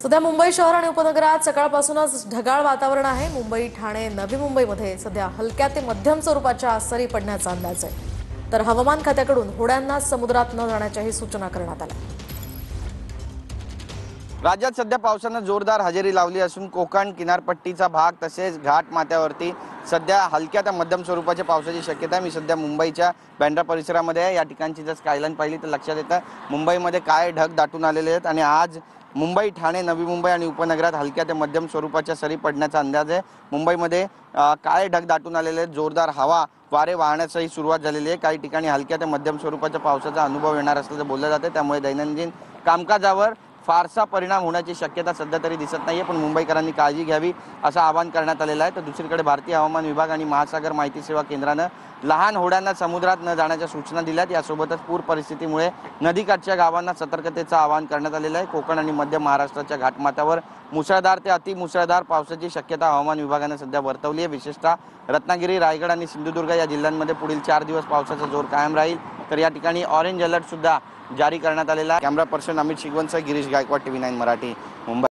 सध्या मुंबई शहर आणि उपनगरात सकाळपासूनच ढगाळ वातावरण आहे। मुंबई, ठाणे, नवी मुंबईमध्ये सध्या हलक्या ते मध्यम स्वरूपाच्या सरी पडण्याचा अंदाज आहे। तर हवामान खात्याकडून होड्यांना समुद्रात न जाण्याच्याही सूचना करण्यात आल्या। राज्यात सध्या पावसानं जोरदार हजेरी लावली असून कोकण किनारपट्टीचा भाग तसेच घाट माथ्यावरती सध्या हलक्या ते मध्यम स्वरूपाच्या पावसाची शक्यता आहे। मी सध्या मुंबईच्या बँड्रा परिसरामध्ये आहे। या ठिकाणची जर स्कायलाईन पाहिली तर लक्षात येतं मुंबईमध्ये काय ढग दाटून आलेले आहेत आणि आज मुंबई, ठाणे, नवी मुंबई आणि उपनगरात हलक्या ते मध्यम स्वरूपाच्या सरी पडण्याचा अंदाज आहे। मुंबईमध्ये काळे ढग दाटून आलेले आहेत, जोरदार हवा वारे वाहण्याची सुरुवात झालेली आहे। काही ठिकाणी हलक्या ते मध्यम स्वरूपाच्या पावसाचा अनुभव येणार असल्याचं बोललं जाते, त्यामुळे दैनंदिन कामकाजावर फारसा परिणाम होण्याची शक्यता सध्या तरी दिसत नाहीये, पण मुंबईकरांनी काळजी घ्यावी असं आवाहन करण्यात आलेलं आहे। तर दुसरीकडे भारतीय हवामान विभाग आणि महासागर माहिती सेवा केंद्रानं लहान होड्यांना समुद्रात न जाण्याच्या सूचना दिल्यात। यासोबतच पूर परिस्थितीमुळे नदीकाठच्या गावांना सतर्कतेचं आवाहन करण्यात आलेलं आहे। कोकण आणि मध्य महाराष्ट्राच्या घाटमाथ्यावर मुसळधार ते अतिमुसळधार पावसाची शक्यता हवामान विभागाने सध्या वर्तवली आहे। विशेषतः रत्नागिरी, रायगड आणि सिंधुदुर्ग या जिल्ह्यांमध्ये पुढील 4 दिवस पावसाचा जोर कायम राहील। तर या ठिकाणी ऑरेंज अलर्ट सुद्धा जारी करण्यात आलेला आहे। कॅमेरा पर्सन अमित शिगवणसह गिरीश गायकवाड, TV9 मराठी, मुंबई।